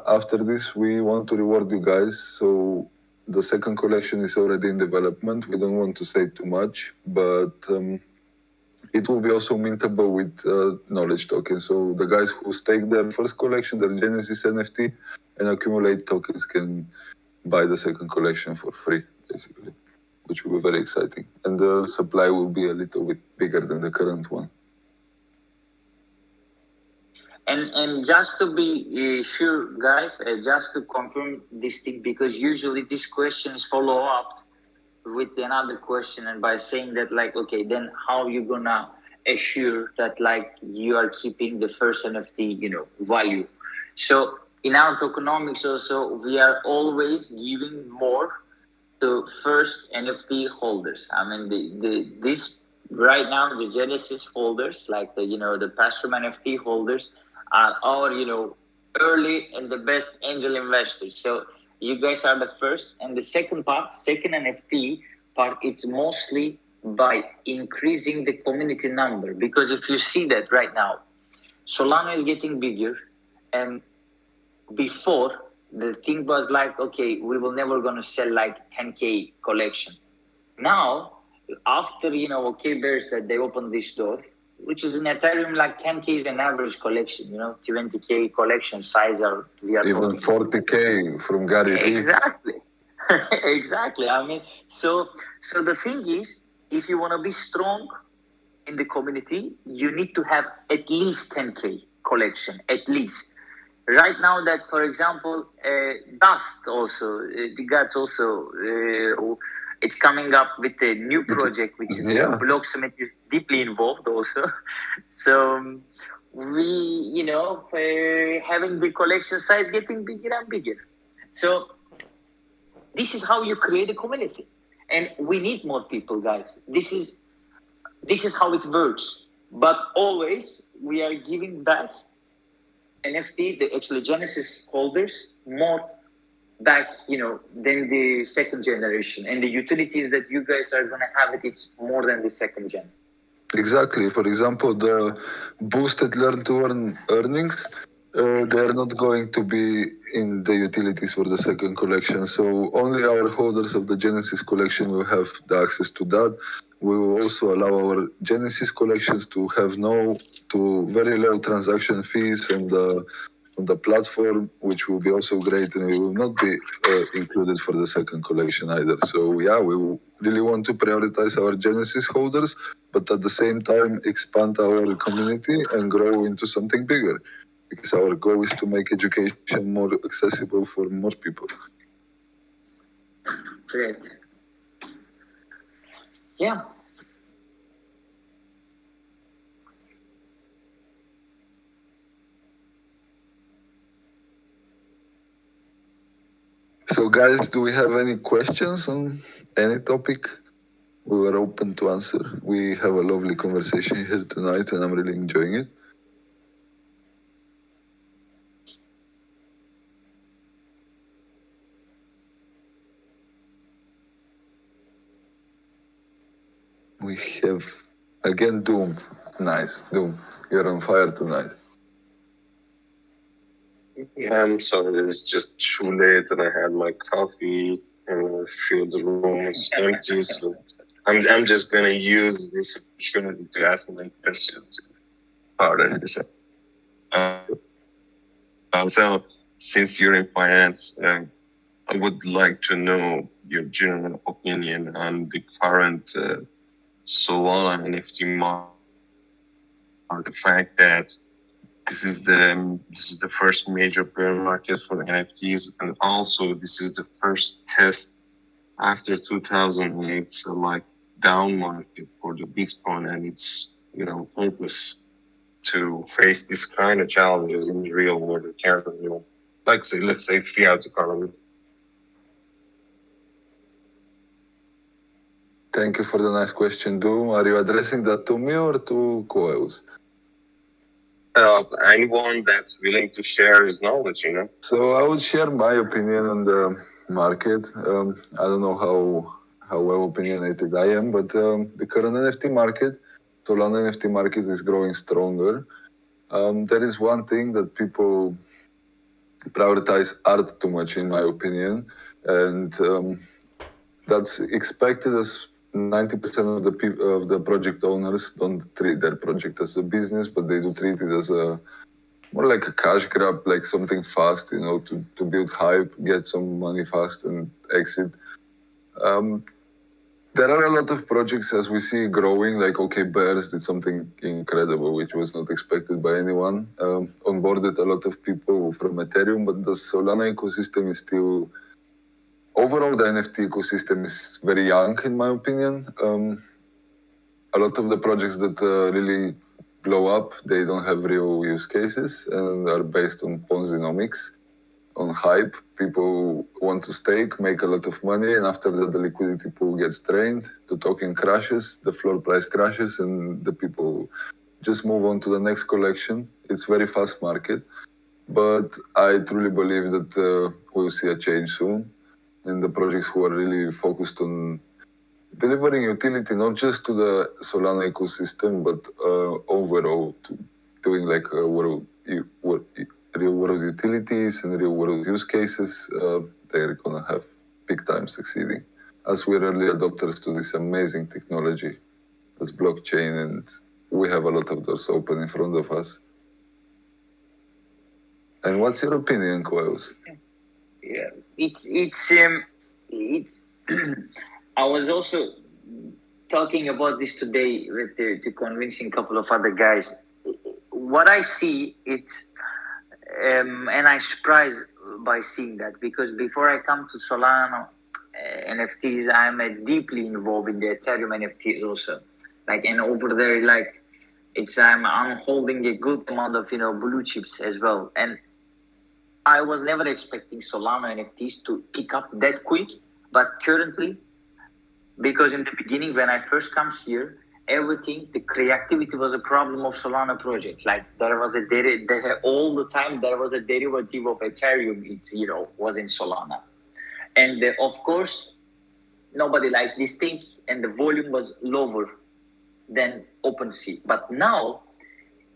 after this, we want to reward you guys. So the second collection is already in development. We don't want to say too much, but it will be also mintable with knowledge tokens. So the guys who stake their first collection, their Genesis NFT, and accumulate tokens can buy the second collection for free, basically, which will be very exciting. And the supply will be a little bit bigger than the current one. And just to be sure, guys, just to confirm this thing, because usually these questions follow up with another question, and by saying that, okay, then how you gonna assure that, you are keeping the first NFT, value? So in our tokenomics also, we are always giving more to first NFT holders. I mean, this right now, the Genesis holders, the Passroom NFT holders, are our, early and the best angel investors. So you guys are the first. And the second NFT part, it's mostly by increasing the community number. Because if you see that right now, Solana is getting bigger. And before, the thing was okay, we will never going to sell 10K collection. Now, after, Bears that they opened this door, which is in Ethereum, 10K is an average collection, 20K collection size we are even 40K from Gary Vee. Exactly. Exactly. I mean, so the thing is, if you want to be strong in the community, you need to have at least 10K collection, at least. Right now that, for example, Dust also, the guys also, it's coming up with a new project, which is Blocksmith is deeply involved also. So we, having the collection size getting bigger and bigger. So this is how you create a community, and we need more people, guys. This is how it works. But always we are giving back NFT, the actually Genesis holders, more back, than the second generation. And the utilities that you guys are gonna have it's more than the second gen. Exactly. For example, the boosted learn to earn earnings, they are not going to be in the utilities for the second collection. So only our holders of the Genesis collection will have the access to that. We will also allow our Genesis collections to have very low transaction fees on the platform, which will be also great, and we will not be included for the second collection either. So yeah, we really want to prioritize our Genesis holders, but at the same time expand our community and grow into something bigger, because our goal is to make education more accessible for more people. Great. Yeah. So guys, do we have any questions on any topic? We are open to answer. We have a lovely conversation here tonight and I'm really enjoying it. We have, again, Doom. Nice, Doom. You're on fire tonight. Yeah, I'm sorry, it's just too late and I had my coffee and I feel the room is empty. So I'm just going to use this opportunity to ask my questions. Pardon me. So, since you're in finance, I would like to know your general opinion on the current Solana NFT market. The fact that this is the first major bear market for NFTs, and also this is the first test after 2008, so like down market for the Bitcoin, and it's hopeless to face this kind of challenges in the real world. Let's say fiat economy. Thank you for the nice question, Doom. Are you addressing that to me or to Coels? Anyone that's willing to share his knowledge, So I would share my opinion on the market. I don't know how well opinionated I am, but the current NFT market, Solana NFT market, is growing stronger. There is one thing that people prioritize art too much, in my opinion, and that's expected, as 90% of the project owners don't treat their project as a business, but they do treat it as more like a cash grab, like something fast, to build hype, get some money fast and exit. There are a lot of projects, as we see, growing, like Bears did something incredible, which was not expected by anyone. Onboarded a lot of people from Ethereum, but the Solana ecosystem is still... Overall, the NFT ecosystem is very young, in my opinion. A lot of the projects that really blow up, they don't have real use cases and are based on Ponzinomics, on hype. People want to stake, make a lot of money, and after that, the liquidity pool gets drained, the token crashes, the floor price crashes, and the people just move on to the next collection. It's very fast market, but I truly believe that we'll see a change soon. And the projects who are really focused on delivering utility, not just to the Solana ecosystem, but overall to doing like real world utilities and real world use cases, they're gonna have big time succeeding, as we're early adopters to this amazing technology as blockchain, and we have a lot of doors open in front of us. And what's your opinion, Coels? Yeah, it's I was also talking about this today with to convincing a couple of other guys. What I see, and I'm surprised by seeing that, because before I come to Solana NFTs, I'm deeply involved in the Ethereum NFTs also. And over there, I'm holding a good amount of blue chips as well, and I was never expecting Solana NFTs to pick up that quick, but currently, because in the beginning when I first come here, everything, the creativity was a problem of Solana project. Like there was all the time there was a derivative of Ethereum. It's was in Solana, and of course nobody liked this thing, and the volume was lower than OpenSea. But now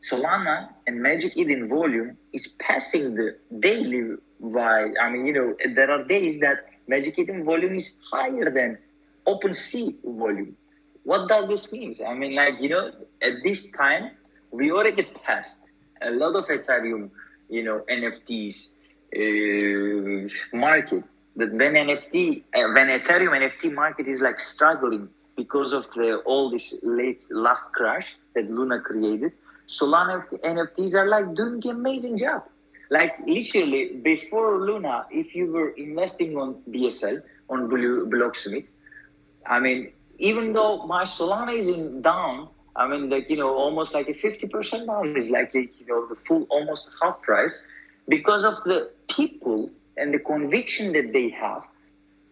Solana and Magic Eden volume is passing the daily wide. I mean, there are days that Magic Eden volume is higher than OpenSea volume. What does this mean? I mean, at this time, we already passed a lot of Ethereum, NFTs market. That when Ethereum NFT market is like struggling because of all this last crash that Luna created, Solana NFTs are like doing an amazing job. Like literally before Luna, if you were investing on BSL, on Blocksmith, I mean, even though my Solana is down, I mean, almost like a 50% down is like, the full, almost half price, because of the people and the conviction that they have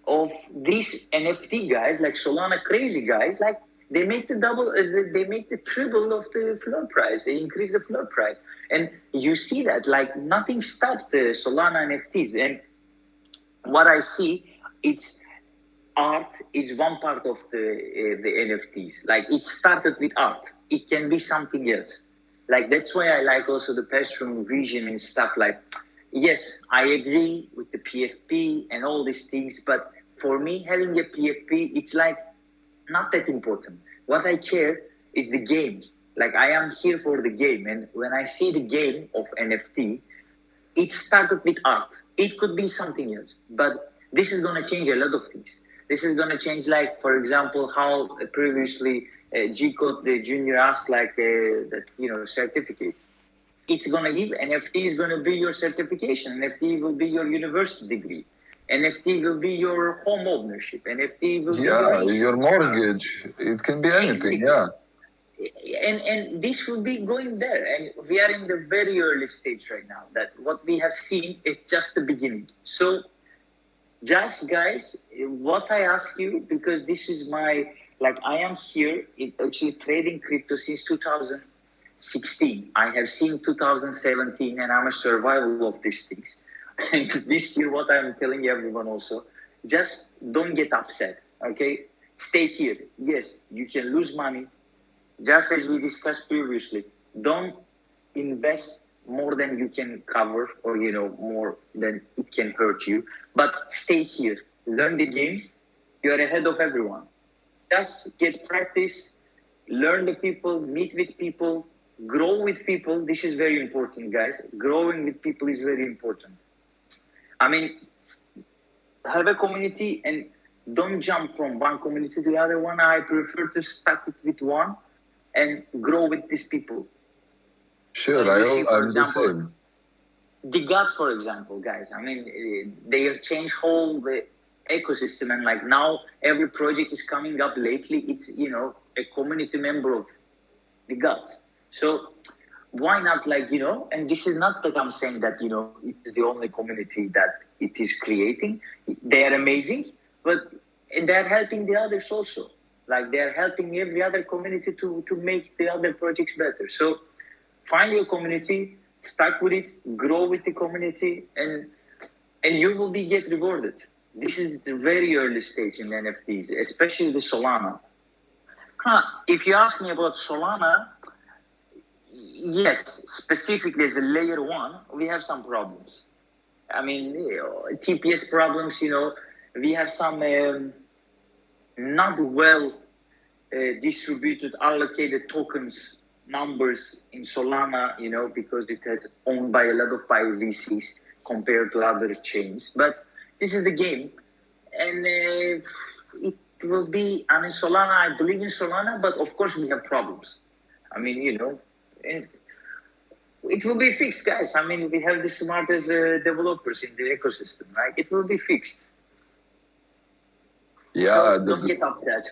of these NFT guys, like Solana crazy guys, like they make the triple of the floor price. They increase the floor price. And you see that, like nothing stopped the Solana NFTs. And what I see, it's art is one part of the NFTs. Like it started with art. It can be something else. Like that's why I like also the Passroom vision and stuff. Like, yes, I agree with the PFP and all these things, but for me, having a PFP, it's like not that important. What I care is the game. Like I am here for the game, and when I see the game of NFT, it started with art. It could be something else, but this is gonna change a lot of things. This is gonna change, like for example, how previously G-Code the junior asked, like that certificate. It's gonna give NFT is gonna be your certification. NFT will be your university degree. NFT will be your home ownership. NFT will be your mortgage. It can be anything. Yeah. And this will be going there, and we are in the very early stage right now. That what we have seen is just the beginning. So, just guys, what I ask you, because this is my I am here actually trading crypto since 2016. I have seen 2017, and I'm a survival of these things. And this year, what I'm telling everyone also, just don't get upset, okay? Stay here. Yes, you can lose money. Just as we discussed previously, don't invest more than you can cover or, more than it can hurt you. But stay here. Learn the game. You're ahead of everyone. Just get practice. Learn the people. Meet with people. Grow with people. This is very important, guys. Growing with people is very important. I mean, have a community and don't jump from one community to the other one. I prefer to start with one and grow with these people. Sure, I'm the same. The gods, for example, guys. I mean, they have changed whole the ecosystem, and like now every project is coming up lately. It's a community member of the gods. So why not and this is not that I'm saying that it is the only community that it is creating. They are amazing, but they're helping the others also. Like they're helping every other community to make the other projects better. So find your community, start with it, grow with the community, and you will get rewarded. This is the very early stage in NFTs, especially the Solana. If you ask me about Solana, yes, specifically as a layer one, we have some problems. I mean, TPS problems, we have some not well distributed allocated tokens numbers in Solana, because it has owned by a lot of VCs compared to other chains. But this is the game, and it will be. I mean, Solana. I believe in Solana, but of course we have problems. I mean, and it will be fixed, guys. I mean, we have the smartest developers in the ecosystem, right? It will be fixed. Yeah, so don't get upset.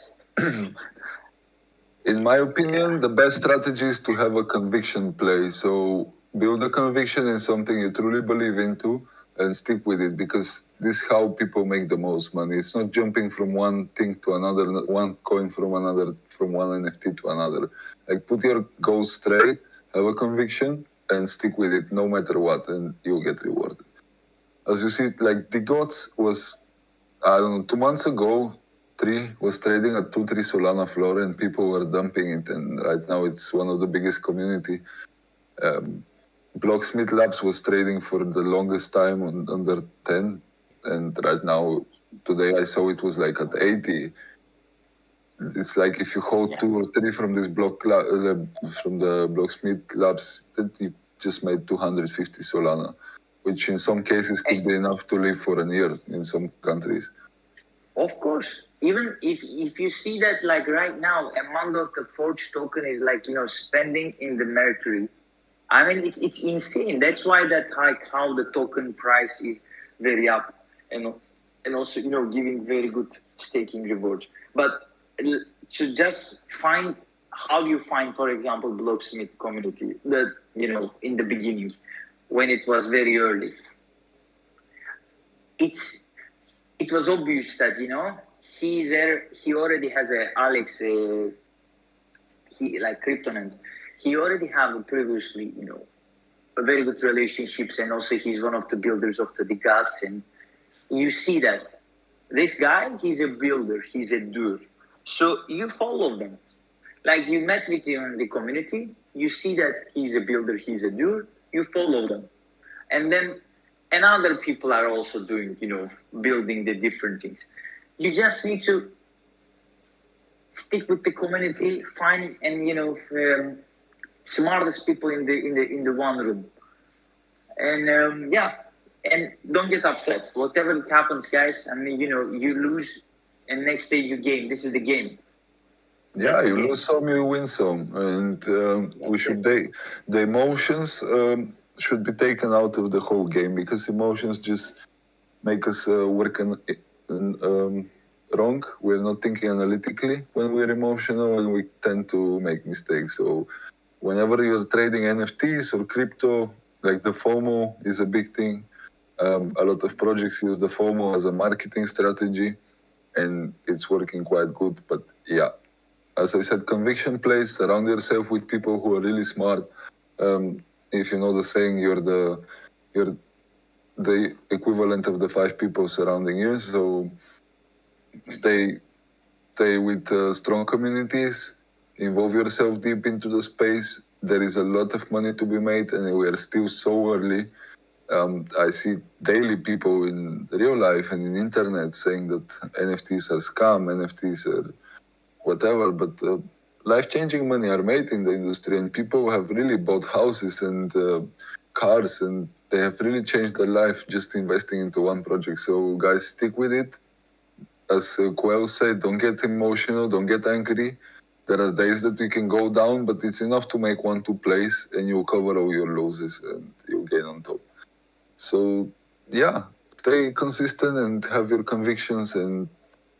In my opinion, the best strategy is to have a conviction play. So build a conviction in something you truly believe into and stick with it, because this is how people make the most money. It's not jumping from one thing to another, not one coin from another, from one NFT to another. Like, put your goals straight, have a conviction, and stick with it no matter what, and you'll get rewarded. As you see, like the gods was, I don't know, 2 months ago, 3 was trading at 2-3 Solana floor, and people were dumping it. And right now, it's one of the biggest community. Blocksmith Labs was trading for the longest time on under 10, and right now, today I saw it was like at 80. It's like if you hold 2 or 3 from this from the Blocksmith Labs, that you just made 250 Solana, which in some cases could be enough to live for a year in some countries. Of course, even if you see that, like right now, amount of the forged token is like, spending in the Mercury. I mean, it's insane. That's why that how the token price is very up, and also giving very good staking rewards. But to just find, how do you find, for example, Blocksmith community that in the beginning when it was very early, it was obvious that he's there. He already has a Alex, he like Kryptonite. He already have previously, a very good relationships, and also he's one of the builders of the gods. And you see that this guy, he's a builder, he's a doer. So you follow them. Like, you met with him in the community, you see that he's a builder, he's a doer, you follow them. And then, and other people are also doing, building the different things. You just need to stick with the community, find, and smartest people in the one room, and and don't get upset. Whatever it happens, guys. I mean, you lose, and next day you gain. This is the game. Yeah, you lose some, you win some, and we should the emotions should be taken out of the whole game, because emotions just make us work wrong. We're not thinking analytically when we're emotional, and we tend to make mistakes. So whenever you're trading NFTs or crypto, like, the FOMO is a big thing. A lot of projects use the FOMO as a marketing strategy, and it's working quite good. But yeah, as I said, conviction plays. Surround yourself with people who are really smart. If you know the saying, you're the equivalent of the 5 people surrounding you. So stay with strong communities. Involve yourself deep into the space. There is a lot of money to be made, and we are still so early. I see daily people in real life and in internet saying that NFTs are scam, NFTs are whatever, but life-changing money are made in the industry, and people have really bought houses and cars, and they have really changed their life just investing into one project. So guys, stick with it. As Quell said, don't get emotional, don't get angry. There are days that you can go down, but it's enough to make 1-2 plays, and you'll cover all your losses and you'll gain on top. So yeah, stay consistent and have your convictions, and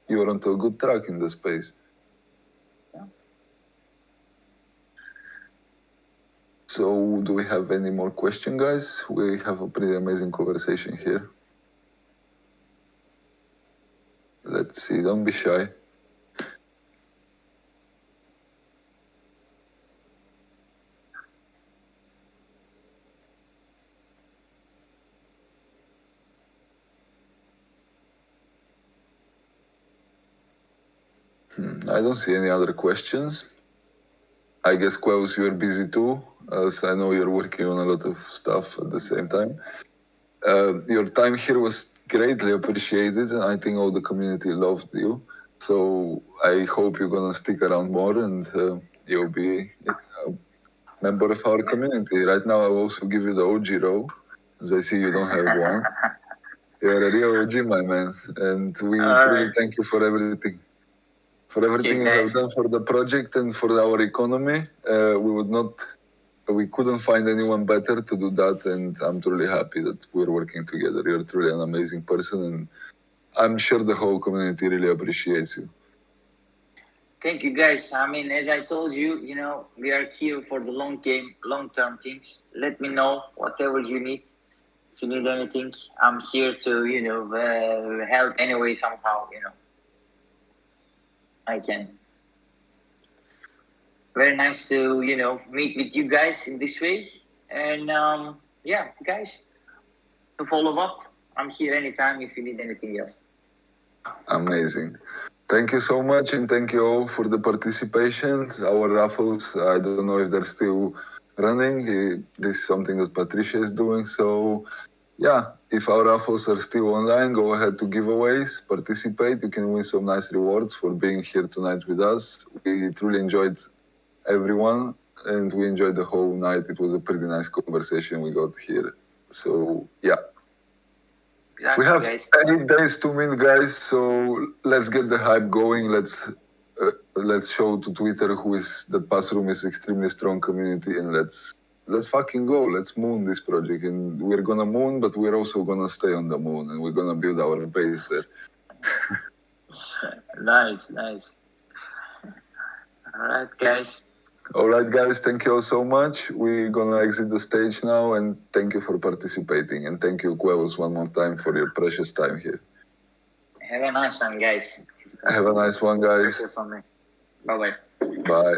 you're onto a good track in the space. So do we have any more questions, guys? We have a pretty amazing conversation here. Let's see, don't be shy. I don't see any other questions. I guess, Quels, you're busy too, as I know you're working on a lot of stuff at the same time. Your time here was greatly appreciated, and I think all the community loved you. So I hope you're gonna stick around more, and you'll be a member of our community. Right now, I'll also give you the OG role, as I see you don't have one. You're a real OG, my man, and we truly thank you for everything. For everything you have done for the project and for our economy. We couldn't find anyone better to do that, and I'm truly happy that we're working together. You're truly an amazing person, and I'm sure the whole community really appreciates you. Thank you, guys. I mean, as I told you, we are here for the long game, long-term things. Let me know whatever you need. If you need anything, I'm here to, help anyway, somehow, I can. Very nice to, meet with you guys in this way. And, yeah, guys, to follow up, I'm here anytime if you need anything else. Amazing. Thank you so much, and thank you all for the participation. Our raffles, I don't know if they're still running. This is something that Patricia is doing. So, yeah, if our raffles are still online, go ahead to giveaways, participate. You can win some nice rewards for being here tonight with us. We truly enjoyed everyone, and we enjoyed the whole night. It was a pretty nice conversation we got here. So, yeah. Exactly, We have guys. 8 days to meet, guys. So let's get the hype going. Let's show to Twitter that Passroom is extremely strong community, and let's fucking go. Let's moon this project, and we're gonna moon, but we're also gonna stay on the moon, and we're gonna build our base there. Nice. All right, guys. All right, guys. Thank you all so much. We're gonna exit the stage now, and thank you for participating, and thank you, Quevos, one more time for your precious time here. Have a nice one, guys. Have a nice one, guys. Bye-bye. Bye.